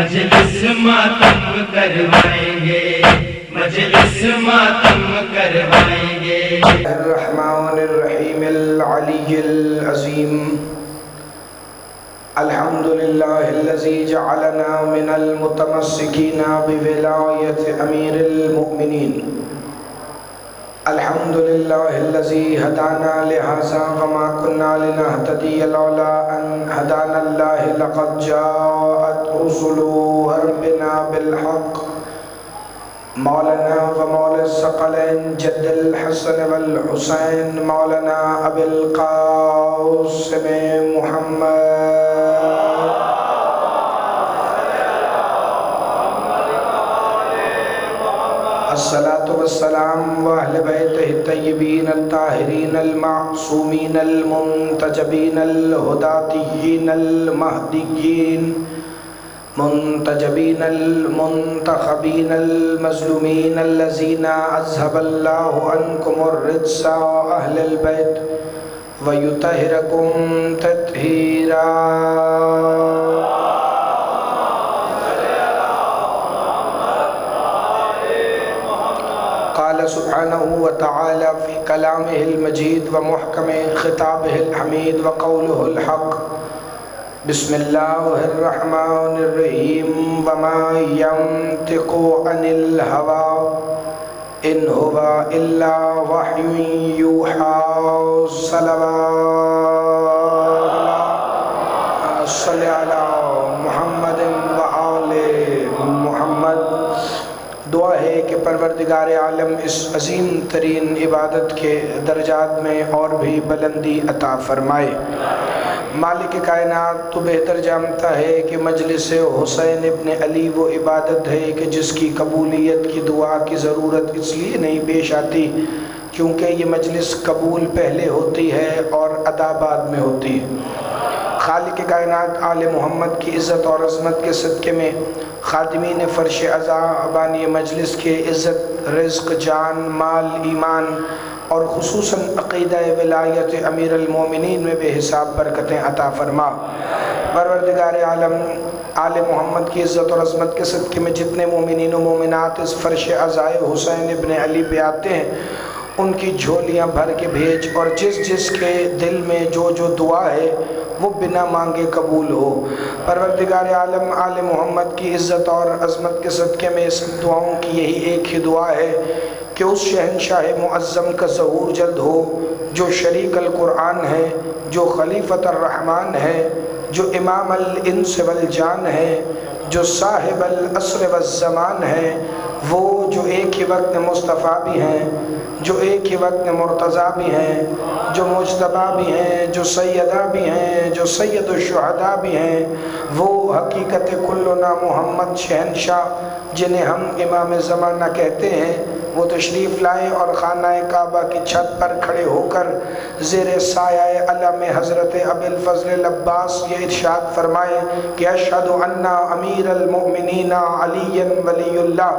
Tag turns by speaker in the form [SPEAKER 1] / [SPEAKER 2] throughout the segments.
[SPEAKER 1] مجلس ماتم کروائیں گے، مجلس ماتم کروائیں گے۔
[SPEAKER 2] الرحمن الرحیم العلی العظیم الحمدللہ الذی جعلنا من المتمسکین بولایت امیر المؤمنین، الحمدللہ الذی ہدانا لہذا وما کنا لنہتدی لولا ان ہدانا اللہ لقد جاءت رسل ربنا بالحق، مولانا و مولا الثقلین جد الحسن والحسین مولانا ابی القاسم محمد الصلاة والسلام و اہل بیتہ الطیبین الطاہرین المعصومین المنتجبین الہداتیین المہدیین منتجبین المنتخبین المظلومین الذین اذهب اللہ عنکم الرجس اہل البیت ویطہرکم تطہیرا۔ قال سبحانہ وتعالی فی کلامہ المجید و محکم خطابہ الحمید و قولہ الحق، بسم اللہ الرحمن الرحیم وما ینطق عن الہوی ان هو الا وحی یوحی صلی علی محمد و آل محمد۔ دعا ہے کہ پروردگار عالم اس عظیم ترین عبادت کے درجات میں اور بھی بلندی عطا فرمائے۔ مالک کائنات تو بہتر جانتا ہے کہ مجلس حسین ابن علی وہ عبادت ہے کہ جس کی قبولیت کی دعا کی ضرورت اس لیے نہیں پیش آتی کیونکہ یہ مجلس قبول پہلے ہوتی ہے اور ادا بعد میں ہوتی ہے۔ خالق کائنات آل محمد کی عزت اور عظمت کے صدقے میں خادمین فرش عزا بانی مجلس کے عزت، رزق، جان، مال، ایمان اور خصوصاً عقیدہ ولایت امیر المومنین میں بے حساب برکتیں عطا فرما۔ پروردگار عالم آل محمد کی عزت اور عظمت کے صدقے میں جتنے مومنین و مومنات اس فرش عزائے حسین ابن علی پہ آتے ہیں ان کی جھولیاں بھر کے بھیج، اور جس جس کے دل میں جو جو دعا ہے وہ بنا مانگے قبول ہو۔ پروردگار عالم آل محمد کی عزت اور عظمت کے صدقے میں اس دعاؤں کی یہی ایک ہی دعا ہے کہ اس شہنشاہ معظم کا ظہور جلد ہو جو شریک القرآن ہے، جو خلیفۃ الرحمن ہے، جو امام الانس والجان ہے، جو صاحب العصر والزمان ہے، وہ جو ایک ہی وقت مصطفیٰ بھی ہیں، جو ایک ہی وقت مرتضیٰ بھی ہیں، جو مجتبیٰ بھی ہیں، جو سیدہ بھی ہیں، جو سید الشہداء بھی ہیں، وہ حقیقت کلنا محمد شہنشاہ جنہیں ہم امام زمانہ کہتے ہیں، وہ تشریف لائیں اور خانہ کعبہ کی چھت پر کھڑے ہو کر زیر سایہ علم حضرت ابی الفضل العباس یہ ارشاد فرمائیں کہ اشہد ان امیر المؤمنین علی ولی اللہ،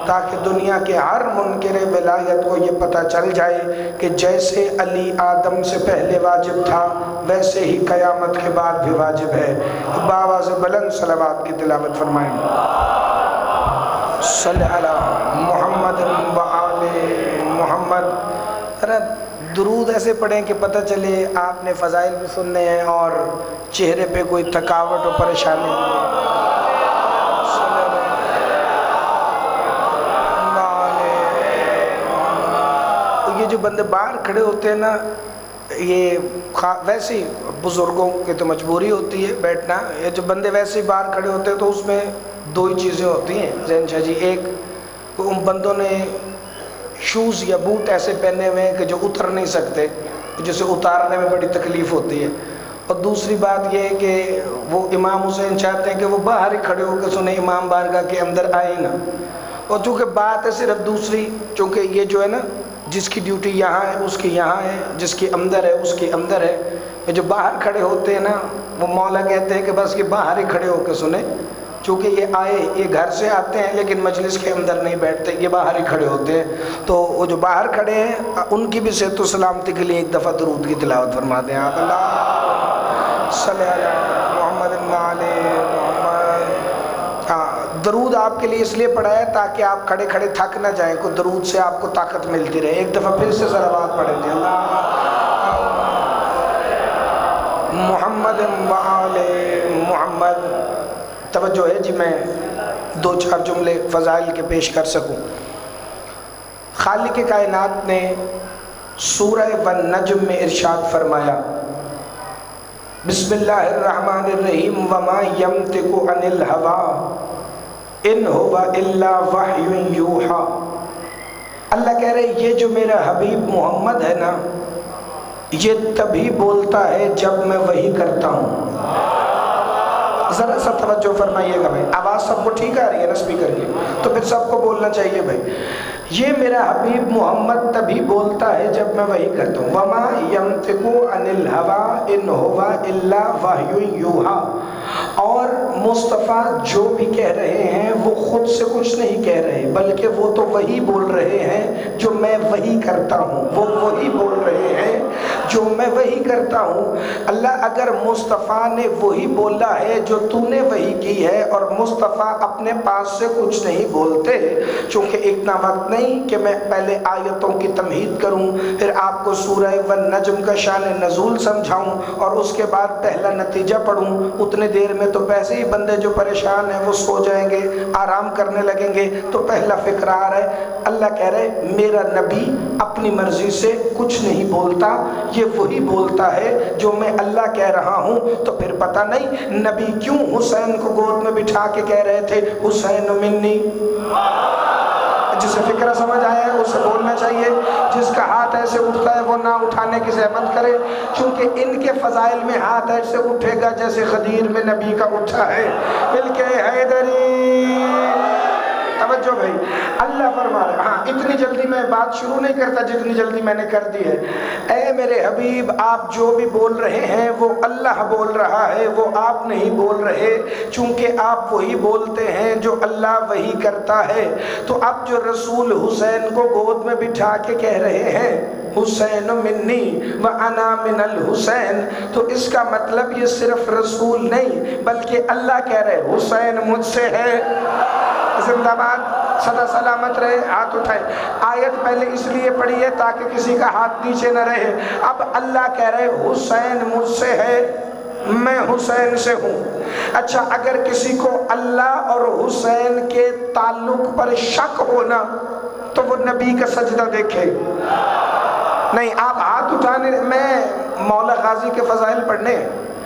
[SPEAKER 2] تاکہ دنیا کے ہر منکر ولایت کو یہ پتہ چل جائے کہ جیسے علی آدم سے پہلے واجب تھا ویسے ہی قیامت کے بعد بھی واجب ہے۔ بآواز بلند صلوات کی تلاوت فرمائیں۔ صلی علی محمد و آل محمد۔ درود ایسے پڑھیں کہ پتہ چلے آپ نے فضائل بھی سننے ہیں اور چہرے پہ کوئی تھکاوٹ و پریشانی نہیں ہے۔ یہ جو بندے باہر کھڑے ہوتے ہیں نا، یہ ویسے ہی بزرگوں کی تو مجبوری ہوتی ہے بیٹھنا، یہ جو بندے ویسے ہی باہر کھڑے ہوتے ہیں تو اس میں دو ہی چیزیں ہوتی ہیں زین شاہ جی۔ ایک تو ان بندوں نے شوز یا بوٹ ایسے پہنے ہوئے ہیں کہ جو اتر نہیں سکتے، جسے اتارنے میں بڑی تکلیف ہوتی ہے، اور دوسری بات یہ ہے کہ وہ امام حسین چاہتے ہیں کہ وہ باہر ہی کھڑے ہو کے سنیں، امام بارگاہ کے اندر آئے نا۔ اور چونکہ بات ہے صرف دوسری، چونکہ یہ جو ہے نا جس کی ڈیوٹی یہاں ہے اس کی یہاں ہے، جس کی اندر ہے اس کی اندر ہے، جو باہر کھڑے ہوتے ہیں نا وہ مولا کہتے ہیں کہ بس یہ باہر ہی کھڑے ہو کے سنیں، چونکہ یہ آئے یہ گھر سے آتے ہیں لیکن مجلس کے اندر نہیں بیٹھتے، یہ باہر ہی کھڑے ہوتے ہیں۔ تو وہ جو باہر کھڑے ہیں ان کی بھی صحت و سلامتی کے لیے ایک دفعہ درود کی تلاوت فرما دیں آپ۔ اللہ صلی علی محمد و آل محمد۔ درود آپ کے لیے اس لیے پڑھا ہے تاکہ آپ کھڑے کھڑے تھک نہ جائیں، کو درود سے آپ کو طاقت ملتی رہے۔ ایک دفعہ پھر سے صلوات پڑھیں گے، اللہ محمد و آل محمد۔ توجہ ہے جی، میں دو چار جملے فضائل کے پیش کر سکوں۔ خالق کائنات نے سورہ والنجم میں ارشاد فرمایا، بسم اللہ الرحمن الرحیم، وما ینطق عن الہوی ان ہوا الا وحی یوحی۔ اللہ کہہ رہے یہ جو میرا حبیب محمد ہے نا، یہ تبھی بولتا ہے جب میں وحی کرتا ہوں۔ ذرا سا توجہ فرمائیے گا بھائی، آواز سب کو ٹھیک آ رہی ہے نا اسپیکر کی؟ تو پھر سب کو بولنا چاہیے بھائی، یہ میرا حبیب محمد تبھی بولتا ہے جب میں وحی کرتا ہوں۔ وما ینطق عن الہوی ان ہوا الا وحی یوحی۔ اور مصطفیٰ جو بھی کہہ رہے ہیں وہ خود سے کچھ نہیں کہہ رہے، بلکہ وہ تو وہی بول رہے ہیں جو میں وحی کرتا ہوں، وہ وہی بول رہے ہیں جو میں وحی کرتا ہوں۔ اللہ اگر مصطفیٰ نے وہی بولا ہے جو تو نے وحی کی ہے، اور مصطفیٰ اپنے پاس سے کچھ نہیں بولتے، چونکہ اتنا وقت نہیں کہ میں پہلے آیتوں کی تمہید کروں، پھر آپ کو سورہ والنجم کا شان نزول سمجھاؤں، اور اس کے بعد پہلا نتیجہ پڑھوں، اتنے دیر میں تو ویسے ہی بندے جو پریشان ہیں وہ سو جائیں گے، آرام کرنے لگیں گے۔ تو پہلا فکر آ رہا ہے، اللہ کہہ رہے میرا نبی اپنی مرضی سے کچھ نہیں بولتا، یہ وہی بولتا ہے جو میں اللہ کہہ رہا ہوں۔ تو پھر پتہ نہیں نبی کیوں حسین کو گود میں بٹھا کے کہہ رہے تھے حسین منی؟ جسے فکرہ سمجھ آیا ہے اسے بولنا چاہیے، جس کا ہاتھ ایسے اٹھتا ہے وہ نہ اٹھانے کی زحمت کرے، چونکہ ان کے فضائل میں ہاتھ ایسے اٹھے گا جیسے غدیر میں نبی کا اٹھا ہے، ملک حیدری۔ توجہ بھائی، اللہ فرما رہا ہے، ہاں اتنی جلدی میں بات شروع نہیں کرتا جتنی جلدی میں نے کر دی ہے۔ اے میرے حبیب، آپ جو بھی بول رہے ہیں وہ اللہ بول رہا ہے، وہ آپ نہیں بول رہے، چونکہ آپ وہی بولتے ہیں جو اللہ وہی کرتا ہے۔ تو اب جو رسول حسین کو گود میں بٹھا کے کہہ رہے ہیں حسین منی وانا من الحسین، تو اس کا مطلب یہ صرف رسول نہیں بلکہ اللہ کہہ رہے حسین مجھ سے ہے۔ زندہ باد، سدا سلامت رہے، ہاتھ اٹھائے۔ آیت پہلے اس لیے پڑھی ہے تاکہ کسی کا ہاتھ نیچے نہ رہے۔ اب اللہ کہہ رہے حسین مجھ سے ہے، میں حسین سے ہوں۔ اچھا، اگر کسی کو اللہ اور حسین کے تعلق پر شک ہونا تو وہ نبی کا سجدہ دیکھے۔ نہیں، آپ ہاتھ اٹھانے، میں مولا غازی کے فضائل پڑھنے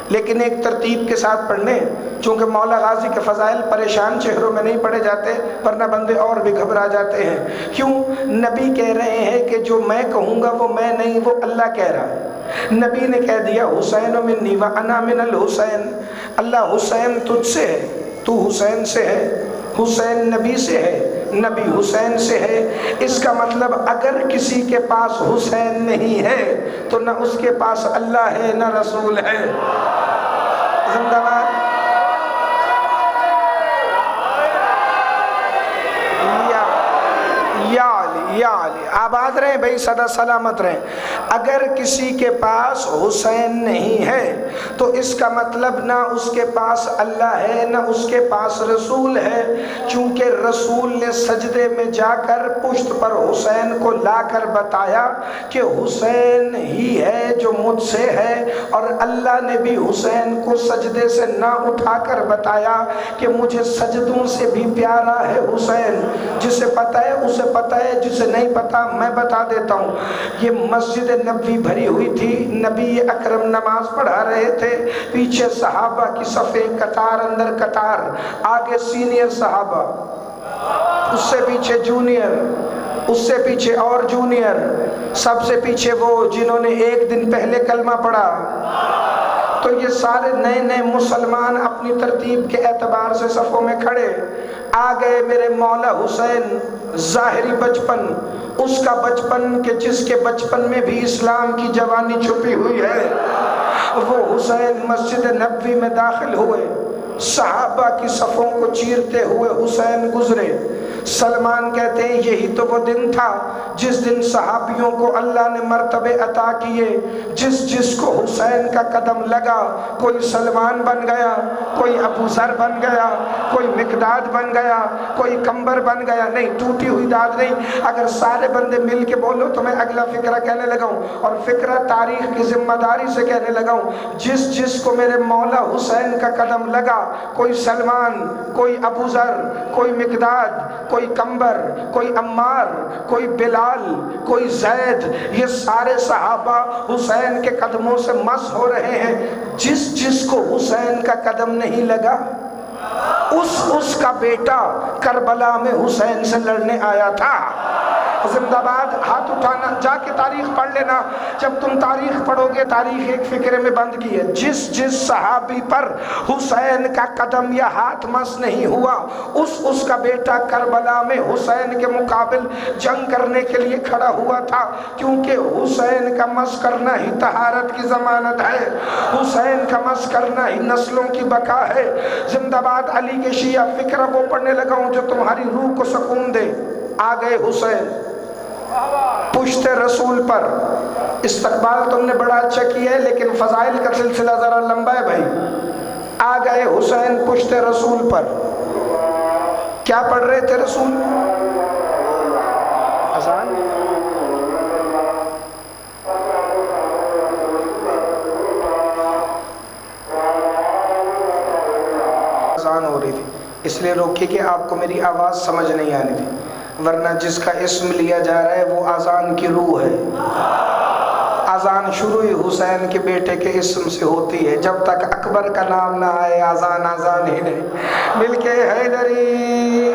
[SPEAKER 2] لیکن ایک ترتیب کے ساتھ پڑھنے، چونکہ مولا غازی کے فضائل پریشان چہروں میں نہیں پڑھے جاتے، ورنہ بندے اور بھی گھبرا جاتے ہیں۔ کیوں؟ نبی کہہ رہے ہیں کہ جو میں کہوں گا وہ میں نہیں، وہ اللہ کہہ رہا ہے۔ نبی نے کہہ دیا حسین منی وانا من الحسین، اللہ حسین تجھ سے ہے، تو حسین سے ہے، حسین نبی سے ہے، نبی حسین سے ہے۔ اس کا مطلب اگر کسی کے پاس حسین نہیں ہے تو نہ اس کے پاس اللہ ہے نہ رسول ہے۔ زندہ باد۔ یا علی، آباد رہیں بھائی، سدا سلامت رہیں۔ اگر کسی کے پاس حسین نہیں ہے تو اس کا مطلب نہ اس کے پاس اللہ ہے نہ اس کے پاس رسول ہے، چونکہ رسول نے سجدے میں جا کر پشت پر حسین کو لا کر بتایا کہ حسین ہی ہے جو مجھ سے ہے، اور اللہ نے بھی حسین کو سجدے سے نہ اٹھا کر بتایا کہ مجھے سجدوں سے بھی پیارا ہے حسین۔ جسے پتہ ہے اسے پتہ ہے، جسے نہیں پتا میں بتا دیتا ہوں۔ یہ مسجد نبوی بھری ہوئی تھی، نبی اکرم نماز پڑھا رہے تھے، پیچھے صحابہ کی صفیں قطار اندر قطار، آگے سینئر صحابہ، اس سے پیچھے جونیئر، اس سے پیچھے اور جونیئر، سب سے پیچھے وہ جنہوں نے ایک دن پہلے کلمہ پڑھا۔ تو یہ سارے نئے نئے مسلمان اپنی ترتیب کے اعتبار سے صفوں میں کھڑے۔ آ گئے میرے مولا حسین، ظاہری بچپن، اس کا بچپن کہ جس کے بچپن میں بھی اسلام کی جوانی چھپی ہوئی ہے۔ وہ حسین مسجد نبوی میں داخل ہوئے، صحابہ کی صفوں کو چیرتے ہوئے حسین گزرے، سلمان کہتے ہیں یہی تو وہ دن تھا جس دن صحابیوں کو اللہ نے مرتبے عطا کیے، جس کو حسین کا قدم لگا کوئی سلمان بن گیا، کوئی ابو ذر بن گیا، کوئی مقداد بن گیا، کوئی کمبر بن گیا۔ نہیں، ٹوٹی ہوئی داد نہیں۔ اگر سارے بندے مل کے بولو تو میں اگلا فقرہ کہنے لگا ہوں، اور فقرہ تاریخ کی ذمہ داری سے کہنے لگا ہوں، جس کو میرے مولا حسین کا قدم لگا، کوئی سلمان، کوئی ابو ذر، کوئی مقداد، کوئی کمبر، کوئی عمار، کوئی بلال، کوئی زید، یہ سارے صحابہ حسین کے قدموں سے مس ہو رہے ہیں۔ جس کو حسین کا قدم نہیں لگا، اس کا بیٹا کربلا میں حسین سے لڑنے آیا تھا۔ زندہ باد، ہاتھ اٹھانا، جا کے تاریخ پڑھ لینا۔ جب تم تاریخ پڑھو گے، تاریخ ایک فقرے میں بند کی ہے۔ جس صحابی پر حسین کا قدم یا ہاتھ مس نہیں ہوا، اس کا بیٹا کربلا میں حسین کے مقابل جنگ کرنے کے لیے کھڑا ہوا تھا، کیونکہ حسین کا مس کرنا ہی طہارت کی ضمانت ہے، حسین کا مس کرنا ہی نسلوں کی بقا ہے۔ زندہ باد علی کے شیعہ، فقرہ وہ پڑھنے لگا ہوں جو تمہاری روح کو سکون دے۔ آ گئے حسین پشت رسول پر، استقبال تم نے بڑا اچھا کیا ہے، لیکن فضائل کا سلسلہ ذرا لمبا ہے بھائی۔ آ گئے حسین پشت رسول پر۔ کیا پڑھ رہے تھے رسول؟ اذان؟ اذان ہو رہی تھی، اس لیے روکی کہ آپ کو میری آواز سمجھ نہیں آنی تھی، ورنہ جس کا اسم لیا جا رہا ہے وہ آذان کی روح ہے۔ آذان شروع ہی حسین کے بیٹے کے اسم سے ہوتی ہے، جب تک اکبر کا نام نہ آئے آذان ہی نہیں۔ مل کے حیدری،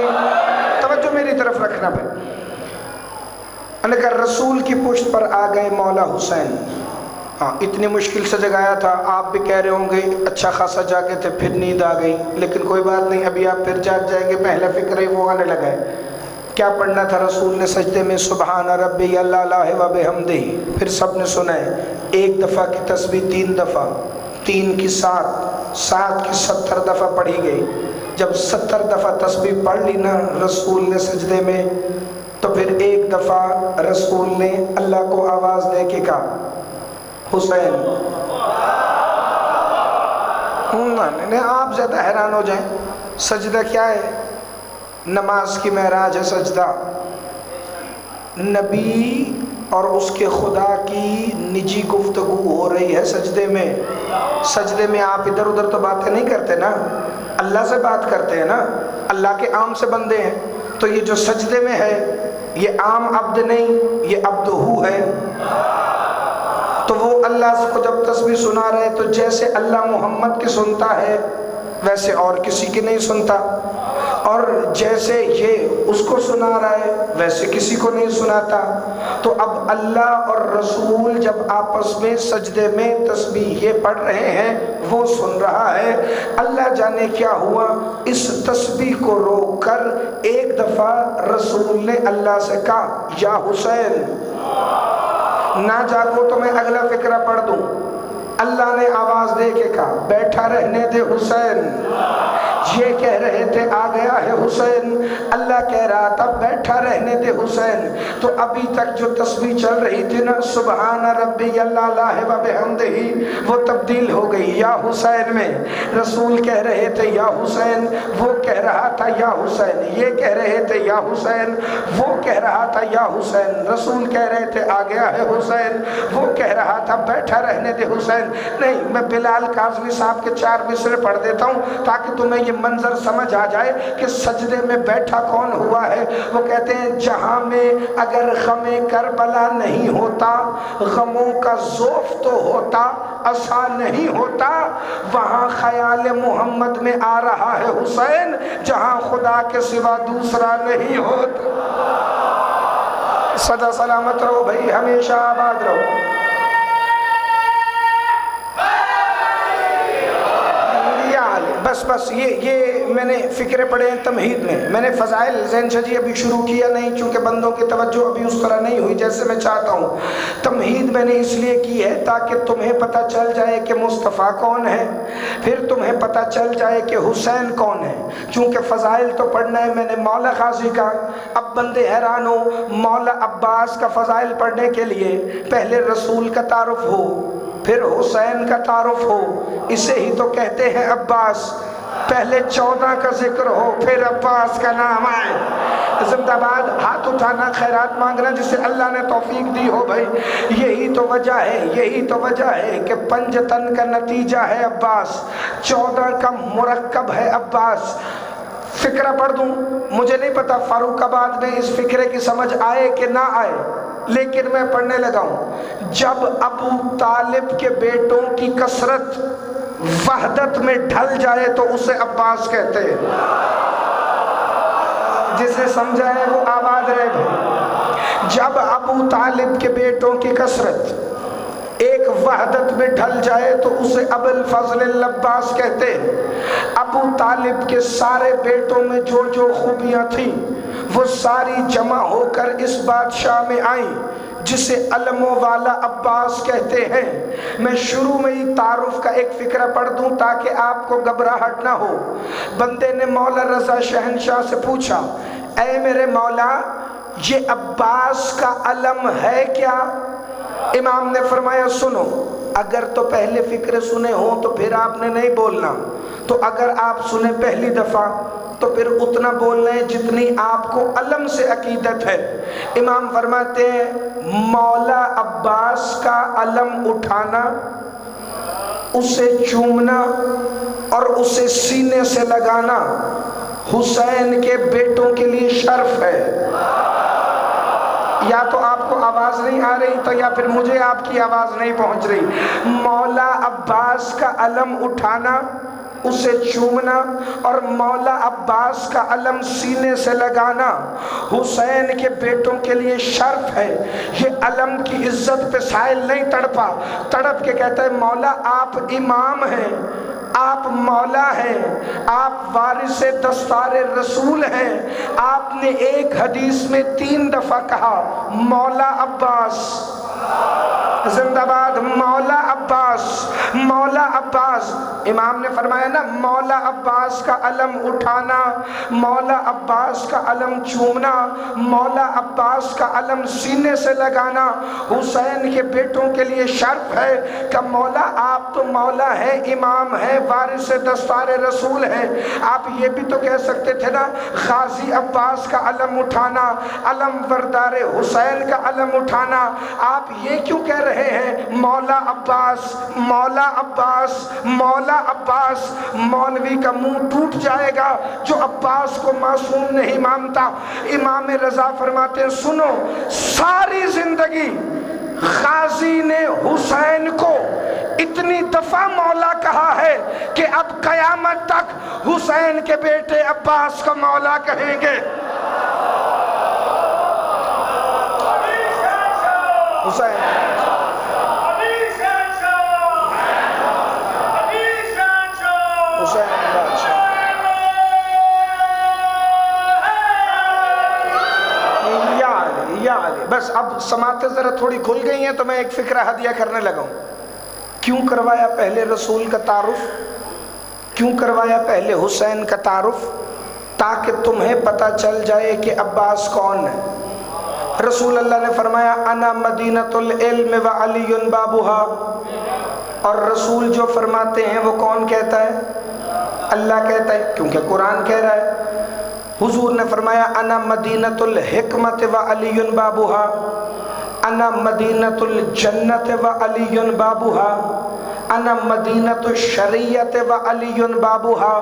[SPEAKER 2] توجہ میری طرف رکھنا پہ۔ اگر رسول کی پشت پر آ گئے مولا حسین، ہاں اتنی مشکل سے جگایا تھا، آپ بھی کہہ رہے ہوں گے اچھا خاصا جاگے تھے پھر نیند آ گئی، لیکن کوئی بات نہیں، ابھی آپ پھر جاگ جائیں گے، پہلا فکر ہی وہ آنے لگا ہے۔ کیا پڑھنا تھا رسول نے سجدے میں؟ سبحان ربی اللہ و بحمدہ۔ پھر سب نے سنا ہے، ایک دفعہ کی تسبیح 3 دفعہ، 3 کی 7، 7 کی 70 دفعہ پڑھی گئی۔ جب 70 دفعہ تسبیح پڑھ لی نا رسول نے سجدے میں، تو پھر ایک دفعہ رسول نے اللہ کو آواز دے کے کہا حسین۔ آپ زیادہ حیران ہو جائیں، سجدہ کیا ہے؟ نماز کی معراج ہے سجدہ۔ نبی اور اس کے خدا کی نجی گفتگو ہو رہی ہے سجدے میں۔ سجدے میں آپ ادھر ادھر تو باتیں نہیں کرتے نا، اللہ سے بات کرتے ہیں نا، اللہ کے عام سے بندے ہیں۔ تو یہ جو سجدے میں ہے یہ عام عبد نہیں، یہ عبد ہو ہے۔ تو وہ اللہ کو جب تسبیح سنا رہے تو جیسے اللہ محمد کی سنتا ہے ویسے اور کسی کی نہیں سنتا، اور جیسے یہ اس کو سنا رہا ہے ویسے کسی کو نہیں سناتا۔ تو اب اللہ اور رسول جب آپس میں سجدے میں تسبیح یہ پڑھ رہے ہیں، وہ سن رہا ہے۔ اللہ جانے کیا ہوا، اس تسبیح کو روک کر ایک دفعہ رسول نے اللہ سے کہا یا حسین۔ نہ جاگو تو میں اگلا فقرہ پڑھ دوں۔ اللہ نے آواز دے کے کہا بیٹھا رہنے دے حسین۔ یہ کہہ رہے تھے آ گیا ہے حسین، اللہ کہہ رہا تھا بیٹھا رہنے دے حسین۔ تو ابھی تک جو تسبیح چل رہی تھی نا سبحان ربی اللہ و بحمدہ، وہ تبدیل ہو گئی یا حسین میں۔ رسول کہہ رہے تھے یا حسین، وہ کہہ رہا تھا یا حسین۔ یہ کہہ رہے تھے یا حسین، وہ کہہ رہا تھا یا حسین۔ رسول کہہ رہے تھے آ گیا ہے حسین، وہ کہہ رہا تھا بیٹھا رہنے دے حسین۔ نہیں، میں بلال کاظمی صاحب کے 4 مصرے پڑھ دیتا ہوں تاکہ تمہیں یہ منظر سمجھ آ جائے کہ سجدے میں بیٹھا کون ہوا ہے۔ وہ کہتے ہیں جہاں میں اگر غم کربلا نہیں ہوتا، غموں کا ذوف تو ہوتا، عصا نہیں ہوتا، وہاں خیال محمد میں آ رہا ہے حسین، جہاں خدا کے سوا دوسرا نہیں ہوتا۔ سدا سلامت رہو بھائی، ہمیشہ آباد رہو۔ بس یہ میں نے فکرے پڑھے ہیں تمہید میں نے فضائل ذہن شجی ابھی شروع کیا نہیں، چونکہ بندوں کی توجہ ابھی اس طرح نہیں ہوئی جیسے میں چاہتا ہوں۔ تمہید میں نے اس لیے کی ہے تاکہ تمہیں پتہ چل جائے کہ مصطفیٰ کون ہے، پھر تمہیں پتہ چل جائے کہ حسین کون ہے۔ چونکہ فضائل تو پڑھنا ہے میں نے مولا غازی کا، اب بندے حیران ہو مولا عباس کا فضائل پڑھنے کے لیے پہلے رسول کا تعارف ہو پھر حسین کا تعارف ہو، اسے ہی تو کہتے ہیں عباس۔ پہلے 14 کا ذکر ہو پھر عباس کا نام آئے۔ زندہ باد، ہاتھ اٹھانا، خیرات مانگنا جسے اللہ نے توفیق دی ہو بھائی۔ یہی تو وجہ ہے کہ پنجتن کا نتیجہ ہے عباس، 14 کا مرکب ہے عباس۔ فکرہ پڑھ دوں، مجھے نہیں پتا فاروق آباد میں اس فکرے کی سمجھ آئے کہ نہ آئے، لیکن میں پڑھنے لگا ہوں۔ جب ابو طالب کے بیٹوں کی کثرت وحدت میں ڈھل جائے تو اسے عباس کہتے ہیں۔ جسے سمجھا ہے وہ آباد رہے بھائی۔ جب ابو طالب کے بیٹوں کی کثرت ایک وحدت میں ڈھل جائے تو اسے ابو الفضل العباس کہتے ہیں۔ ابو طالب کے سارے بیٹوں میں جو جو خوبیاں تھیں وہ ساری جمع ہو کر اس بادشاہ میں آئیں جسے علموں والا عباس کہتے ہیں۔ میں شروع میں ہی تعارف کا ایک فکرہ پڑھ دوں تاکہ آپ کو گھبراہٹ نہ ہو۔ بندے نے مولا رضا شہنشاہ سے پوچھا، اے میرے مولا یہ عباس کا علم ہے کیا؟ امام نے فرمایا سنو، اگر تو پہلے فکرے سنے ہوں تو پھر آپ نے نہیں بولنا، تو اگر آپ سنے پہلی دفعہ تو پھر اتنا بولنا ہے جتنی آپ کو علم سے عقیدت ہے۔ امام فرماتے ہیں مولا عباس کا علم اٹھانا، اسے چومنا اور اسے سینے سے لگانا حسین کے بیٹوں کے لیے شرف ہے۔ یا تو آپ کو آواز نہیں آ رہی تو یا پھر مجھے آپ کی آواز نہیں پہنچ رہی۔ مولا عباس کا علم اٹھانا، اسے چومنا اور مولا عباس کا علم سینے سے لگانا حسین کے بیٹوں کے لیے شرف ہے۔ یہ علم کی عزت پہ سائل نہیں تڑپ کے کہتا ہے مولا آپ امام ہیں، آپ مولا ہیں، آپ وارث دستار رسول ہیں۔ آپ نے ایک حدیث میں 3 دفعہ کہا مولا عباس، زندہ باد مولا عباس، مولا عباس۔ امام نے فرمایا نا مولا عباس کا علم اٹھانا، مولا عباس کا علم چومنا، مولا عباس کا علم سینے سے لگانا حسین کے بیٹوں کے لیے شرف ہے۔ کہ مولا آپ تو مولا ہے، امام ہے، وارث دستار رسول ہے، آپ یہ بھی تو کہہ سکتے تھے نا غازی عباس کا علم اٹھانا، علم بردار حسین کا علم اٹھانا۔ آپ یہ کیوں کہہ رہے ہیں مولا عباس، مولا عباس، مولا عباس؟ مولوی کا منہ ٹوٹ جائے گا جو عباس کو معصوم نہیں مانتا۔ امام رضا فرماتے ہیں سنو، ساری زندگی غازی نے حسین کو اتنی دفعہ مولا کہا ہے کہ اب قیامت تک حسین کے بیٹے عباس کو مولا کہیں گے۔ حسین بس اب سماعتیں ذرا تھوڑی کھل گئی ہیں تو میں ایک فکرہ ہدیہ کرنے لگا ہوں۔ کیوں کروایا پہلے رسول کا تعارف، کیوں کروایا پہلے حسین کا تعارف؟ تاکہ تمہیں پتہ چل جائے کہ عباس کون ہے۔ رسول اللہ نے فرمایا انا مدینۃ العلم وعلی بابها، اور رسول جو فرماتے ہیں وہ کون کہتا ہے؟ اللہ کہتا ہے، کیونکہ قرآن کہہ رہا ہے۔ حضور نے فرمایا انا مدینۃ الحکمت وعلی بابها، انا مدینۃ الجنت وعلی بابها، انا مدینۃ الشریعت وعلی بابها۔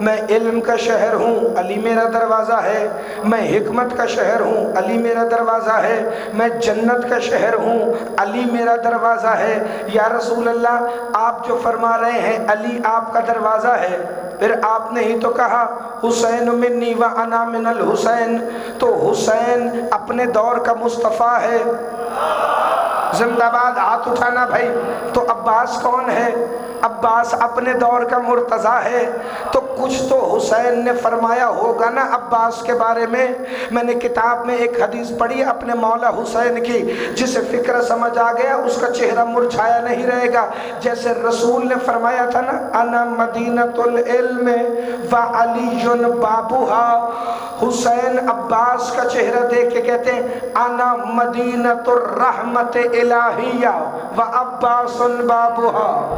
[SPEAKER 2] میں علم کا شہر ہوں، علی میرا دروازہ ہے۔ میں حکمت کا شہر ہوں، علی میرا دروازہ ہے۔ میں جنت کا شہر ہوں، علی میرا دروازہ ہے۔ یا رسول اللہ آپ جو فرما رہے ہیں علی آپ کا دروازہ ہے، پھر آپ نے ہی تو کہا حسین منی و انا من الحسین، تو حسین اپنے دور کا مصطفیٰ ہے۔ زندہ باد ہاتھ اٹھانا بھائی۔ تو عباس کون ہے؟ عباس اپنے دور کا مرتضیٰ ہے۔ تو کچھ تو حسین نے فرمایا ہوگا نا عباس کے بارے میں۔ میں نے کتاب میں ایک حدیث پڑھی اپنے مولا حسین کی، جسے فکر سمجھ آ گیا اس کا چہرہ مرجھایا نہیں رہے گا۔ جیسے رسول نے فرمایا تھا نا، انا مدینۃ العلم وعلی بابوہا۔ حسین عباس کا چہرہ دیکھ کے کہتے ہیں انا مدینۃ الرحمت الہیہ وعباس بابوہا۔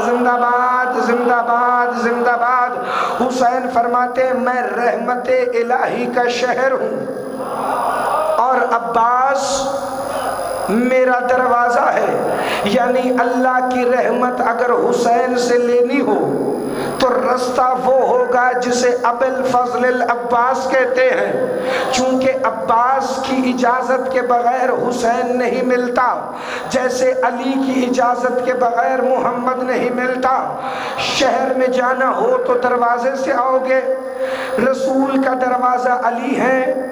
[SPEAKER 2] زندہ باد زندہ باد زندہ باد۔ حسین فرماتے ہیں میں رحمت الہی کا شہر ہوں اور عباس میرا دروازہ ہے۔ یعنی اللہ کی رحمت اگر حسین سے لینی ہو تو رستہ وہ ہوگا جسے ابو الفضل العباس کہتے ہیں، چونکہ عباس کی اجازت کے بغیر حسین نہیں ملتا، جیسے علی کی اجازت کے بغیر محمد نہیں ملتا۔ شہر میں جانا ہو تو دروازے سے آؤ گے، رسول کا دروازہ علی ہے،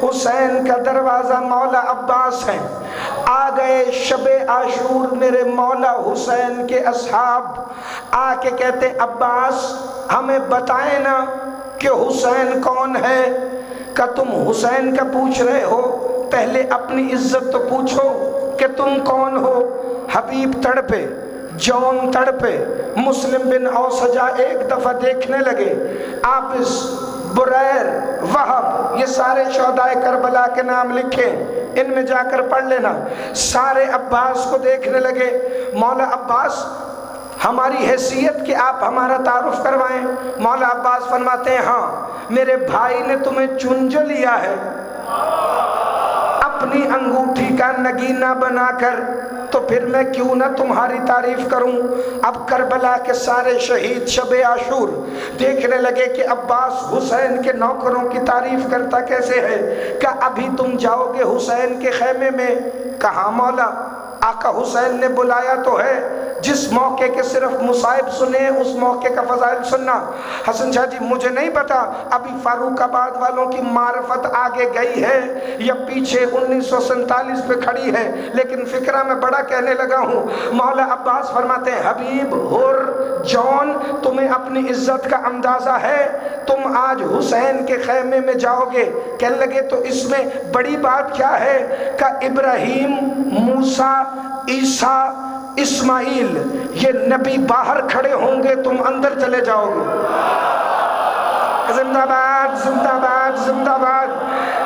[SPEAKER 2] حسین کا دروازہ مولا عباس ہے۔ آ گئے شب عاشور میرے مولا حسین کے اصحاب، آ کے کہتے عباس ہمیں بتائیں نا کہ حسین کون ہے۔ کہ تم حسین کا پوچھ رہے ہو، پہلے اپنی عزت تو پوچھو کہ تم کون ہو۔ حبیب تڑپے، جون تڑپے، مسلم بن اوسجا ایک دفعہ دیکھنے لگے، آپس، بریر، وہب، یہ سارے شہدائے کربلا کے نام لکھے، ان میں جا کر پڑھ لینا۔ سارے عباس کو دیکھنے لگے۔ مولا عباس ہماری حیثیت کہ آپ ہمارا تعارف کروائیں۔ مولا عباس فرماتے ہیں ہاں، میرے بھائی نے تمہیں چن جو لیا ہے اپنی انگوٹھی کا نگینہ بنا کر، تو پھر میں کیوں نہ تمہاری تعریف کروں۔ اب کربلا کے سارے شہید شب عاشور دیکھنے لگے کہ عباس حسین کے نوکروں کی تعریف کرتا کیسے ہے۔ کہ ابھی تم جاؤ گے حسین کے خیمے میں؟ کہاں مولا، آقا حسین نے بلایا تو ہے، جس موقع کے صرف مصائب سنے اس موقع کا فضائل سننا۔ حسن شاہ جی مجھے نہیں پتا ابھی فاروق آباد والوں کی معرفت آگے گئی ہے یا پیچھے 1947 پہ کھڑی ہے، لیکن فکرہ میں بڑا کہنے لگا ہوں۔ مولا عباس فرماتے ہیں حبیب، ہر، جون، تمہیں اپنی عزت کا اندازہ ہے؟ تم آج حسین کے خیمے میں جاؤ گے۔ کہنے لگے تو اس میں بڑی بات کیا ہے؟ کہ ابراہیم، موسیٰ، عیسیٰ، اسماعیل، یہ نبی باہر کھڑے ہوں گے، تم اندر چلے جاؤ گے۔ زندہ باد زندہ باد زندہ باد۔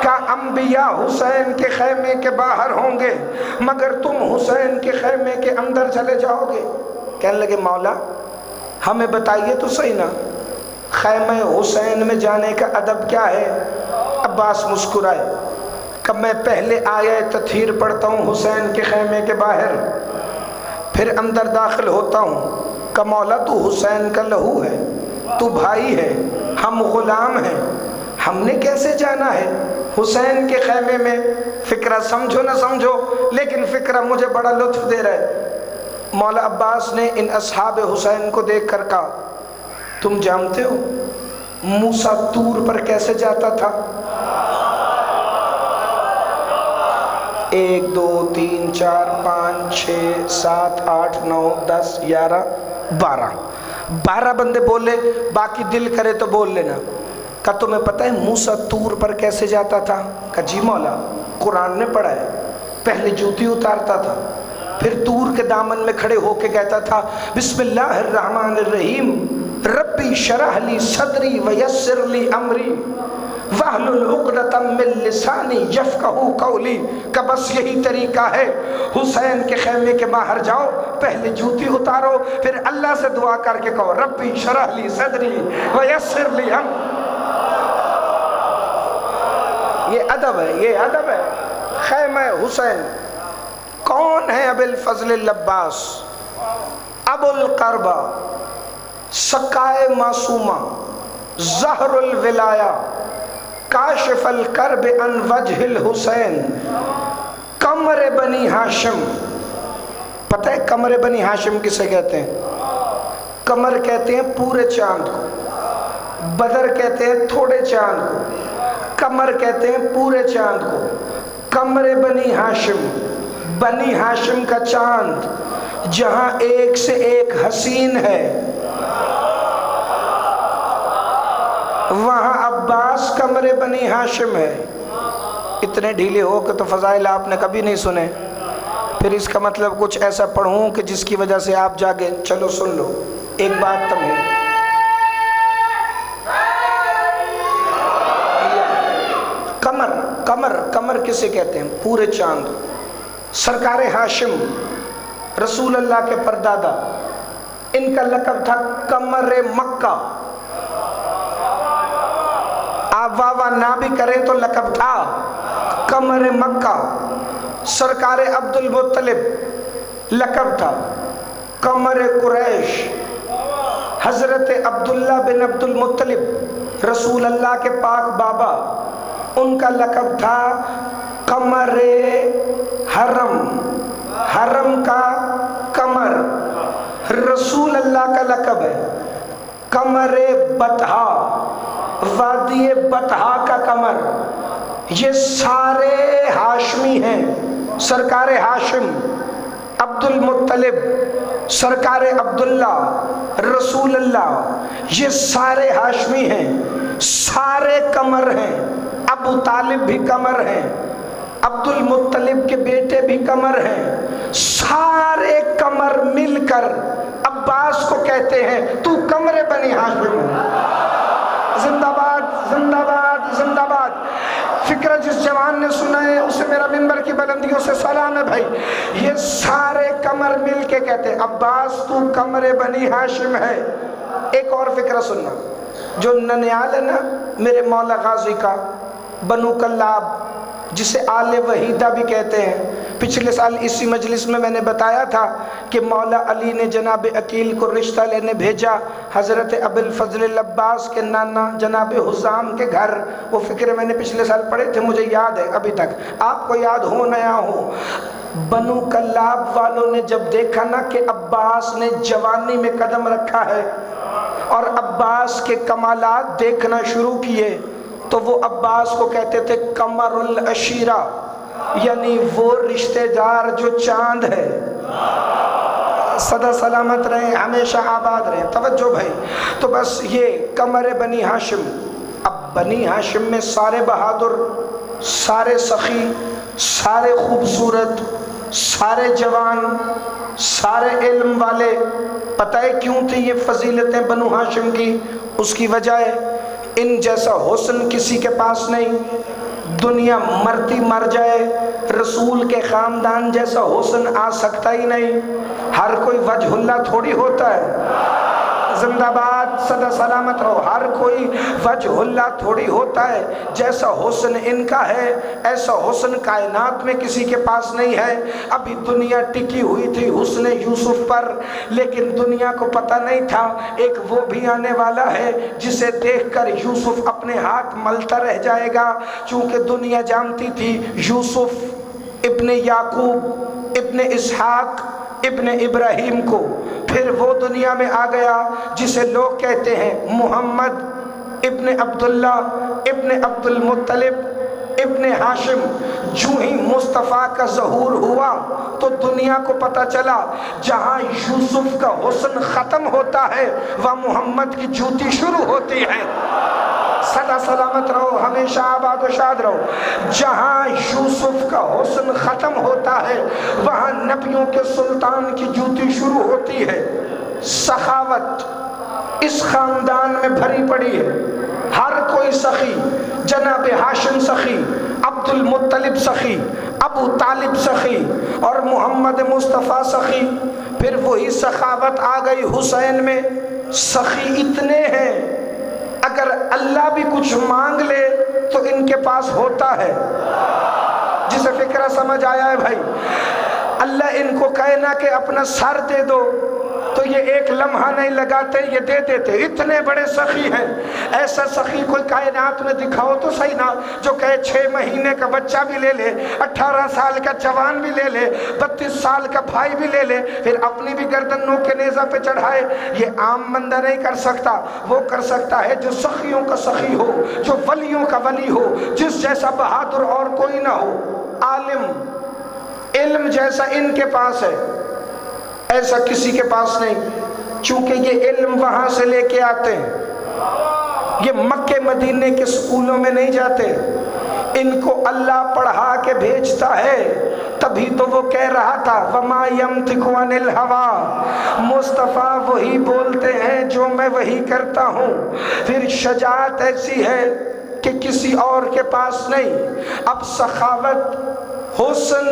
[SPEAKER 2] کا انبیاء حسین کے خیمے کے باہر ہوں گے مگر تم حسین کے خیمے کے اندر چلے جاؤ گے۔ کہنے لگے مولا ہمیں بتائیے تو صحیح نا، خیمہ حسین میں جانے کا ادب کیا ہے؟ عباس مسکرائے کہ میں پہلے آیت تطہیر پڑھتا ہوں حسین کے خیمے کے باہر، پھر اندر داخل ہوتا ہوں کہ مولا تو حسین کا لہو ہے، تو بھائی ہے، ہم غلام ہیں، ہم نے کیسے جانا ہے حسین کے خیمے میں؟ فکرہ سمجھو نہ سمجھو لیکن فکرہ مجھے بڑا لطف دے رہا ہے۔ مولا عباس نے ان اصحاب حسین کو دیکھ کر کہا تم جانتے ہو موسیٰ طور پر کیسے جاتا تھا؟ 1 2 3 4 5 6 7 8 9 10 11 12 بندے بولے، باقی دل کرے تو بول لینا۔ کہ تمہیں پتہ ہے موسیٰ طور پر کیسے جاتا تھا؟ کہ جی مولا قرآن نے پڑھا ہے، پہلے جوتی اتارتا تھا، پھر طور کے دامن میں کھڑے ہو کے کہتا تھا بسم اللہ الرحمن الرحیم ربی شرح لی صدری ویسر لی امری واحلل عقدۃ من لسانی یفقہوا قولی۔ کہ بس یہی طریقہ ہے، حسین کے خیمے کے باہر جاؤ، پہلے جوتی اتارو، پھر اللہ سے دعا کر کے کہو ربی شرح لی صدری ویسر لی امری۔ یہ ادب ہے، یہ ادب ہے۔ خیمہ حسین کون ہے؟ ابو الفضل العباس، ابو القربہ، سقائے معصومہ، زہر الولایہ، کاشف الکرب عن وجہ الحسین، قمر بنی ہاشم۔ پتہ ہے قمر بنی ہاشم کسے کہتے ہیں؟ قمر کہتے ہیں پورے چاند کو، بدر کہتے ہیں تھوڑے چاند کو، قمر کہتے ہیں پورے چاند کو۔ قمر بنی ہاشم بنی ہاشم کا چاند جہاں ایک سے ایک حسین ہے، وہاں عباس قمر بنی ہاشم ہے۔ اتنے ڈھیلے ہو کہ تو فضائل آپ نے کبھی نہیں سنے، پھر اس کا مطلب کچھ ایسا پڑھوں کہ جس کی وجہ سے آپ جاگے۔ چلو سن لو ایک بات تمہیں، قمر کسے کہتے ہیں؟ پورے چاند۔ سرکار ہاشم رسول اللہ کے پردادا، ان کا لقب تھا قمر مکہ۔ آپ واہ نہ بھی کریں تو لقب تھا قمر مکہ۔ سرکار عبد المطلب لقب تھا قمر قریش۔ حضرت عبداللہ بن عبد المطلب رسول اللہ کے پاک بابا، ان کا لقب تھا قمر حرم، حرم کا قمر۔ رسول اللہ کا لقب ہے قمر بطحا، وادی بطحا کا قمر۔ یہ سارے ہاشمی ہیں۔ سرکار ہاشم، عبد المطلب، سرکار عبداللہ، رسول اللہ، یہ سارے ہاشمی ہیں، سارے قمر ہیں۔ ابو طالب بھی قمر ہیں، عبد المطلب کے بیٹے بھی قمر ہیں۔ سارے قمر مل کر عباس کو کہتے ہیں تو قمر بنی ہاشم ہے۔ زندہ باد، زندہ باد، زندہ باد۔ فکرہ جس جوان نے سنا ہے اسے میرا منبر کی بلندیوں سے سلام ہے بھائی۔ یہ سارے قمر مل کے کہتے ہیں عباس تو قمر بنی ہاشم ہے۔ ایک اور فکرہ سننا، جو ننیال ہے نا میرے مولا غازی کا، بنو کلاب، جسے آل وحیدہ بھی کہتے ہیں۔ پچھلے سال اسی مجلس میں نے بتایا تھا کہ مولا علی نے جناب عقیل کو رشتہ لینے بھیجا حضرت ابو الفضل العباس کے نانا جناب حسام کے گھر۔ وہ فکر میں نے پچھلے سال پڑھے تھے، مجھے یاد ہے ابھی تک، آپ کو یاد ہو نیا ہو۔ بنو کلاب والوں نے جب دیکھا نا کہ عباس نے جوانی میں قدم رکھا ہے اور عباس کے کمالات دیکھنا شروع کیے، تو وہ عباس کو کہتے تھے قمر العشیرہ، یعنی وہ رشتہ دار جو چاند ہے۔ سدا سلامت رہیں، ہمیشہ آباد رہیں۔ توجہ بھائی، تو بس یہ قمر بنی ہاشم۔ اب بنی ہاشم میں سارے بہادر، سارے سخی، سارے خوبصورت، سارے جوان، سارے علم والے۔ پتہ ہے کیوں تھی یہ فضیلتیں بنو ہاشم کی؟ اس کی وجہ ہے ان جیسا حسن کسی کے پاس نہیں۔ دنیا مرتی مر جائے، رسول کے خاندان جیسا حسن آ سکتا ہی نہیں۔ ہر کوئی وجہ اللہ تھوڑی ہوتا ہے۔ زندہ باد، سدا سلامت رہو۔ ہر کوئی وجہ اللہ تھوڑی ہوتا ہے۔ جیسا حسن ان کا ہے ایسا حسن کائنات میں کسی کے پاس نہیں ہے۔ ابھی دنیا ٹکی ہوئی تھی حسن یوسف پر، لیکن دنیا کو پتہ نہیں تھا ایک وہ بھی آنے والا ہے جسے دیکھ کر یوسف اپنے ہاتھ ملتا رہ جائے گا۔ چونکہ دنیا جانتی تھی یوسف ابن یعقوب ابن اسحاق ابن ابراہیم کو، پھر وہ دنیا میں آ گیا جسے لوگ کہتے ہیں محمد ابن عبداللہ ابن عبد المطلب ابن ہاشم۔ جو ہی مصطفیٰ کا ظہور ہوا تو دنیا کو پتہ چلا جہاں یوسف کا حسن ختم ہوتا ہے وہ محمد کی جوتی شروع ہوتی ہے۔ سدا سلامت رہو، ہمیشہ آباد و شاد رہو۔ جہاں یوسف کا حسن ختم ہوتا ہے وہاں نبیوں کے سلطان کی جوتی شروع ہوتی ہے۔ سخاوت اس خاندان میں بھری پڑی ہے۔ ہر کوئی سخی، جناب ہاشم سخی، عبد المطلب سخی، ابو طالب سخی اور محمد مصطفیٰ سخی۔ پھر وہی سخاوت آ گئی حسین میں۔ سخی اتنے ہیں اگر اللہ بھی کچھ مانگ لے تو ان کے پاس ہوتا ہے۔ جسے فکرہ سمجھ آیا ہے بھائی، اللہ ان کو کہے نا کہ اپنا سر دے دو تو یہ ایک لمحہ نہیں لگاتے، یہ دے دیتے۔ اتنے بڑے سخی ہیں۔ ایسا سخی کوئی کائنات میں دکھاؤ تو صحیح نا، جو کہے 6 مہینے کا بچہ بھی لے لے، 18 سال کا جوان بھی لے لے، 32 سال کا بھائی بھی لے لے، پھر اپنی بھی گردن نوک کے نیزہ پہ چڑھائے۔ یہ عام بندہ نہیں کر سکتا۔ وہ کر سکتا ہے جو سخیوں کا سخی ہو، جو ولیوں کا ولی ہو، جس جیسا بہادر اور کوئی نہ ہو۔ عالم علم جیسا ان کے پاس ہے ایسا کسی کے پاس نہیں، چونکہ یہ علم وہاں سے لے کے آتے ہیں، یہ مکے مدینے کے سکولوں میں نہیں جاتے، ان کو اللہ پڑھا کے بھیجتا ہے۔ تبھی تو وہ کہہ رہا تھا وَمَا يَنْطِقُ عَنِ الْهَوَىٰ، مصطفیٰ وہی بولتے ہیں جو میں وہی کرتا ہوں۔ پھر شجاعت ایسی ہے کہ کسی اور کے پاس نہیں۔ اب سخاوت، حسن،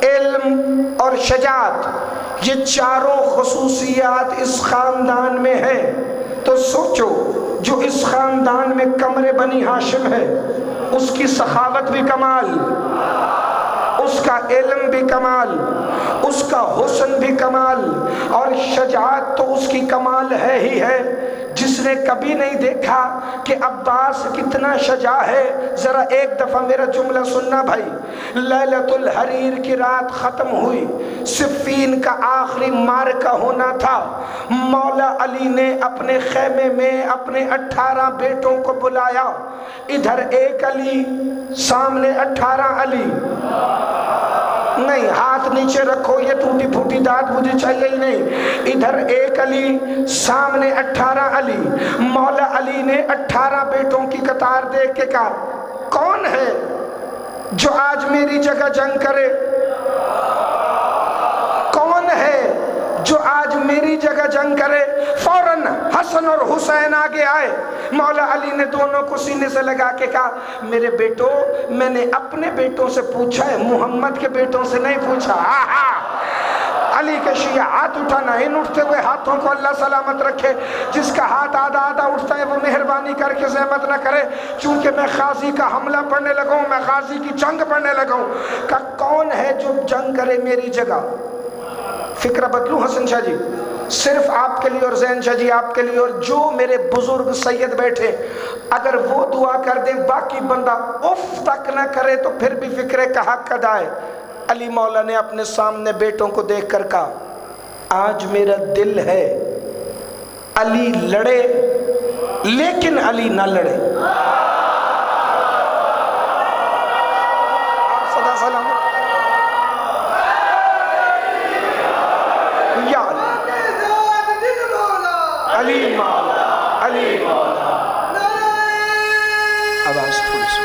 [SPEAKER 2] علم اور شجاعت، یہ چاروں خصوصیات اس خاندان میں ہیں، تو سوچو جو اس خاندان میں قمر بنی ہاشم ہے، اس کی سخاوت بھی کمال، اس کا علم بھی کمال، اس کا حسن بھی کمال، اور شجاعت تو اس کی کمال ہے ہی ہے۔ جس نے کبھی نہیں دیکھا کہ عباس کتنا شجاع ہے، ذرا ایک دفعہ میرا جملہ سننا بھائی۔ لیلۃ الحریر کی رات ختم ہوئی، صفین کا آخری معرکہ ہونا تھا، مولا علی نے اپنے خیمے میں اپنے 18 بیٹوں کو بلایا، ادھر ایک علی، سامنے 18 علی۔ نہیں، ہاتھ نیچے رکھو، یہ ٹوٹی پھوٹی داد مجھے چاہیے ہی نہیں۔ ادھر ایک علی، سامنے 18 علی۔ مولا علی نے 18 بیٹوں کی قطار دیکھ کے کہا کون ہے جو آج میری جگہ جنگ کرے؟ کون ہے جو آج میری جگہ جنگ کرے؟ فوراً حسن اور حسین آگے آئے۔ مولا علی نے دونوں کو سینے سے لگا کے کہا میرے بیٹو، میں نے اپنے بیٹوں سے پوچھا ہے، محمد کے بیٹوں سے نہیں پوچھا۔ علی کے شیعہ ہاتھ اٹھانا، ان اٹھتے ہوئے ہاتھوں کو اللہ سلامت رکھے۔ جس کا ہاتھ آدھا آدھا اٹھتا ہے وہ مہربانی کر کے زحمت نہ کرے، چونکہ میں غازی کا حملہ پڑھنے لگا ہوں، میں غازی کی جنگ پڑھنے لگا ہوں۔ کہ کون ہے جو جنگ کرے میری جگہ؟ فکرہ بدلوں حسن شاہ جی، صرف آپ کے لیے اور زین شاہ جی آپ کے لیے، اور جو میرے بزرگ سید بیٹھے، اگر وہ دعا کر دیں باقی بندہ اف تک نہ کرے تو پھر بھی فکر کا حق ادا ہے۔ علی مولا نے اپنے سامنے بیٹوں کو دیکھ کر کہا آج میرا دل ہے علی لڑے لیکن علی نہ لڑے۔ صدا سلام یا علی مولا، علی مولا، آواز تھوڑی سی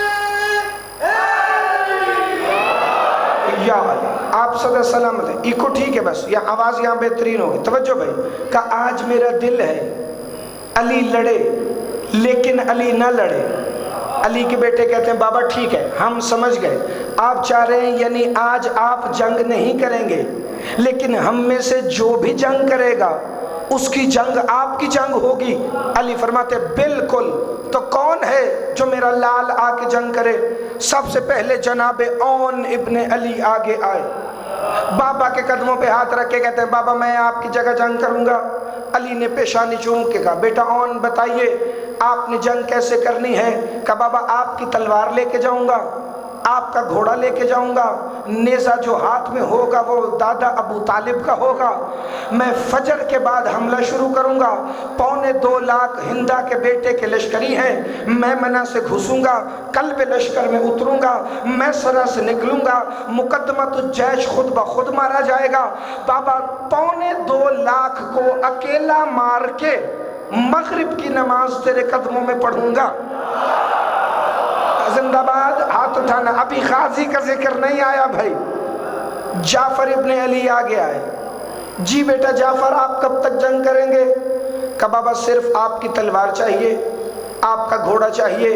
[SPEAKER 2] یا علی، آپ صدا سلامت ہے، ایکو ٹھیک ہے، بس یا آواز یہاں بہترین ہوگی، توجہ بھائی۔ کہ آج میرا دل ہے علی لڑے لیکن علی نہ لڑے۔ علی کے بیٹے کہتے ہیں بابا ٹھیک ہے، ہم سمجھ گئے، آپ چاہ رہے ہیں یعنی آج آپ جنگ نہیں کریں گے، لیکن ہم میں سے جو بھی جنگ کرے گا اس کی جنگ آپ کی جنگ ہوگی۔ علی فرماتے بالکل، تو کون ہے جو میرا لال آ کے جنگ کرے؟ سب سے پہلے جناب اون ابن علی آگے آئے، بابا کے قدموں پہ ہاتھ رکھ کے کہتے ہیں بابا میں آپ کی جگہ جنگ کروں گا۔ علی نے پیشانی چوم کے کہا بیٹا اون بتائیے آپ نے جنگ کیسے کرنی ہے؟ کہا بابا آپ کی تلوار لے کے جاؤں گا، آپ کا گھوڑا لے کے جاؤں گا، نیزہ جو ہاتھ میں ہوگا وہ دادا ابو طالب کا ہوگا، میں فجر کے بعد حملہ شروع کروں گا، 2.25 لاکھ ہندا کے بیٹے کے لشکری ہیں، میں منع سے گھسوں گا، قلب لشکر میں اتروں گا، میں سرا سے نکلوں گا، مقدمۃ الجیش خود بخود مارا جائے گا۔ بابا 2.25 لاکھ کو اکیلا مار کے مغرب کی نماز تیرے قدموں میں پڑھوں گا۔ زندہ باد، ہاتھ اٹھانا۔ ابھی غازی کا ذکر نہیں آیا بھائی۔ جعفر ابن علی آگے آئے، جی بیٹا جعفر آپ کب تک جنگ کریں گے؟ کہ بابا صرف آپ کی تلوار چاہیے، آپ کا گھوڑا چاہیے،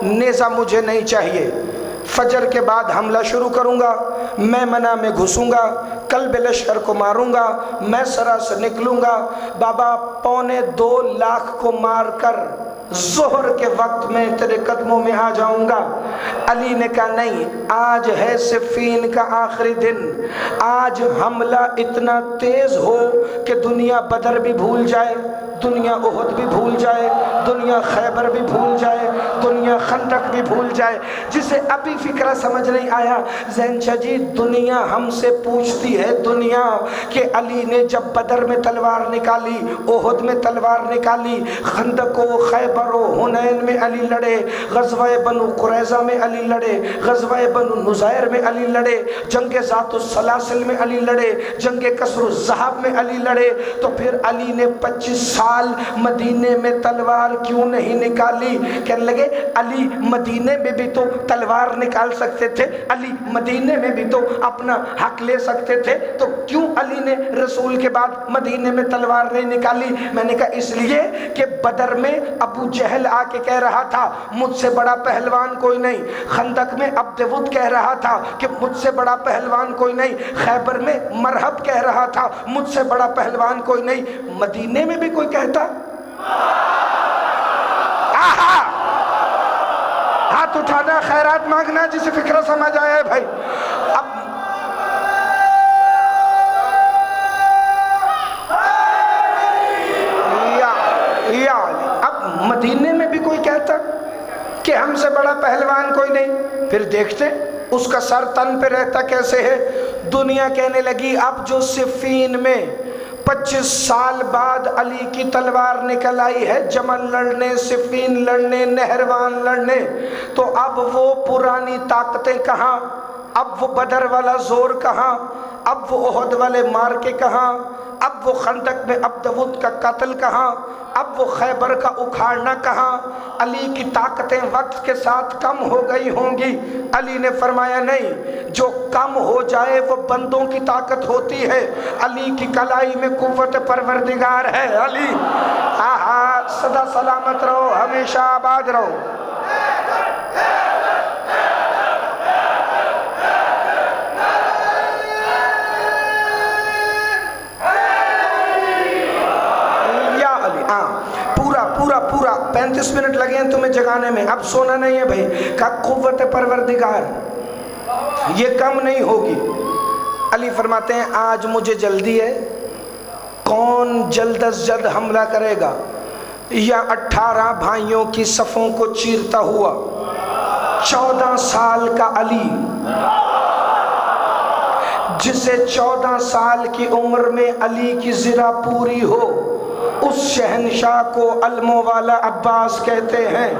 [SPEAKER 2] نیزہ مجھے نہیں چاہیے، فجر کے بعد حملہ شروع کروں گا، میں منع میں گھسوں گا، قلب لشکر کو ماروں گا، میں سرا سے نکلوں گا۔ بابا 2.25 لاکھ کو مار کر ظہر کے وقت میں تیرے قدموں میں آ جاؤں گا۔ علی نے کہا نہیں، آج ہے صفین کا آخری دن، آج حملہ اتنا تیز ہو کہ دنیا بدر بھی بھول جائے، دنیا احد بھی بھول جائے، دنیا خیبر بھی بھول جائے، دنیا خندق بھی بھول جائے، جسے ابھی فکرہ سمجھ نہیں آیا، زینشا جی دنیا ہم سے پوچھتی ہے، دنیا کہ علی نے جب بدر میں تلوار نکالی، احد میں تلوار نکالی، خندق و خیبر و حنین میں علی لڑے، غزوہ بنو قریظہ میں علی لڑے، غزوہ بنو نزیر میں علی لڑے، جنگ ذات السلاسل میں علی لڑے، جنگ کسر الذہب میں علی لڑے، تو پھر علی نے 25 سال مدینے میں تلوار کیوں نہیں نکالی؟ کہنے لگے علی مدینے میں بھی تو تلوار نکال سکتے تھے، علی مدینے میں بھی تو اپنا حق لے سکتے تھے، تو کیوں علی نے رسول کے بعد مدینے میں تلوار نہیں نکالی؟ میں نے کہا اس لیے کہ بدر میں ابو جہل آ کے کہہ رہا تھا مجھ سے بڑا پہلوان کوئی نہیں، خندق میں عبد ود کہہ رہا تھا کہ مجھ سے بڑا پہلوان کوئی نہیں، خیبر میں مرحب کہہ رہا تھا مجھ سے بڑا پہلوان کوئی نہیں، مدینے میں بھی کوئی کہتا؟ آہا ہاتھ اٹھانا، خیرات مانگنا، جسے فکرہ سمجھ آیا ہے بھائی۔ اب مدینے میں بھی کوئی کہتا کہ ہم سے بڑا پہلوان کوئی نہیں؟ پھر دیکھتے اس کا سر تن پہ رہتا کیسے ہے۔ دنیا کہنے لگی اب جو صفین میں 25 سال بعد علی کی تلوار نکل آئی ہے جمل لڑنے، صفین لڑنے، نہروان لڑنے، تو اب وہ پرانی طاقتیں کہاں؟ اب وہ بدر والا زور کہاں؟ اب وہ احد والے مارکے کہاں؟ اب وہ خندق میں عبد ود کا قتل کہاں؟ اب وہ خیبر کا اکھاڑنا کہاں؟ علی کی طاقتیں وقت کے ساتھ کم ہو گئی ہوں گی۔ علی نے فرمایا نہیں، جو کم ہو جائے وہ بندوں کی طاقت ہوتی ہے، علی کی کلائی میں قوت پروردگار ہے۔ علی آہا سدا سلامت رہو، ہمیشہ آباد رہو۔ پورا 35 منٹ لگے ہیں تمہیں جگانے میں، اب سونا نہیں ہے بھائی۔ کہ قوت پروردگار یہ کم نہیں ہوگی۔ علی فرماتے ہیں آج مجھے جلدی ہے، کون جلد از جلد حملہ کرے گا؟ یا 18 بھائیوں کی صفوں کو چیرتا ہوا 14 سال کا علی، جسے 14 سال کی عمر میں علی کی زرہ پوری ہو، اس شہنشاہ کو علموں والا عباس کہتے ہیں۔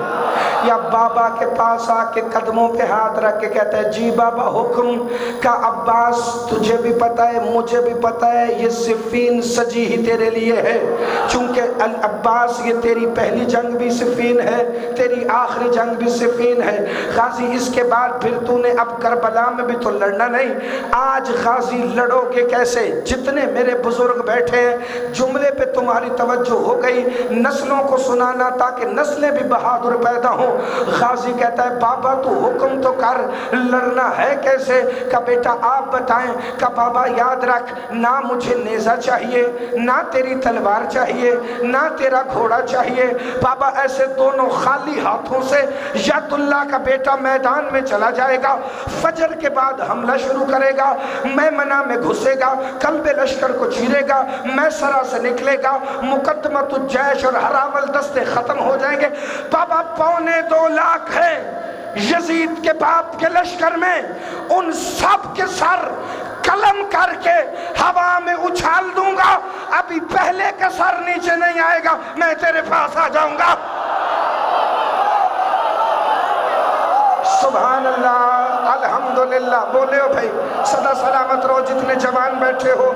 [SPEAKER 2] یا بابا کے پاس آ کے قدموں پہ ہاتھ رکھ کے کہتا ہے جی بابا حکم کا، عباس تجھے بھی پتہ ہے مجھے بھی پتہ ہے یہ صفین سجی ہی تیرے لیے ہے، چونکہ عباس یہ تیری پہلی جنگ بھی صفین ہے، تیری آخری جنگ بھی صفین ہے، غازی اس کے بعد پھر تو نے اب کربلا میں بھی تو لڑنا نہیں، آج غازی لڑو گے کیسے؟ جتنے میرے بزرگ بیٹھے ہیں جملے پہ تمہاری توجہ ہو گئی، نسلوں کو سنانا تاکہ نسلیں بھی بہادر پیدا ہوں۔ غازی کہتا ہے بابا تو حکم تو کر، لڑنا ہے کیسے؟ کہ بیٹا آپ بتائیں۔ کہ بابا یاد رکھ، نہ مجھے نیزہ چاہیے، نہ تیری تلوار چاہیے، نہ تیرا گھوڑا چاہیے، بابا ایسے دونوں خالی ہاتھوں سے ید اللہ کا بیٹا میدان میں چلا جائے گا، فجر کے بعد حملہ شروع کرے گا، میمنہ میں گھسے گا، قلب لشکر کو چیرے گا، میسرہ سے نکلے گا، مقدمت الجیش اور ہراول دستے ختم ہو جائیں گے۔ بابا 2.25 لاکھ ہے یزید کے باپ کے لشکر میں، ان سب کے سر قلم کر کے ہوا میں اچھال دوں گا، ابھی پہلے کا سر نیچے نہیں آئے گا، میں تیرے پاس آ جاؤں گا۔ سبحان اللہ، الحمدللہ، بولے ہو بھائی، صدا سلامت رہو جتنے جوان بیٹھے ہو،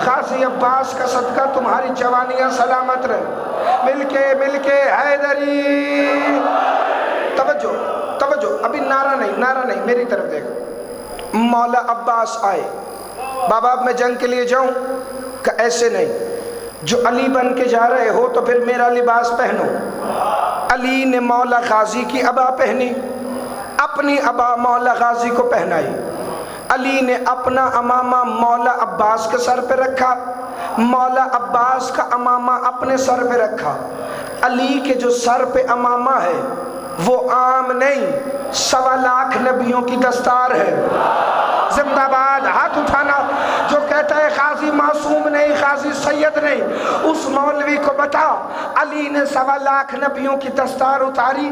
[SPEAKER 2] غازی عباس کا صدقہ تمہاری جوانیاں سلامت رہے، مل کے حیدری۔ توجہ، ابھی نعرہ نہیں، میری طرف دیکھو۔ مولا عباس آئے، بابا اب میں جنگ کے لیے جاؤں؟ کہ ایسے نہیں، جو علی بن کے جا رہے ہو تو پھر میرا لباس پہنو۔ علی نے مولا غازی کی عبا پہنی، اپنی عبا مولا غازی کو پہنائی۔ علی نے اپنا امامہ مولا عباس کے سر پہ رکھا، مولا عباس کا امامہ اپنے سر پہ رکھا۔ علی کے جو سر پہ امامہ ہے وہ عام نہیں، 1.25 لاکھ نبیوں کی دستار ہے۔ زندہ باد، ہاتھ اٹھانا جو کہتا ہے غازی معصوم نہیں، غازی سید نہیں، اس مولوی کو بتا علی نے 1.25 لاکھ نبیوں کی دستار اتاری،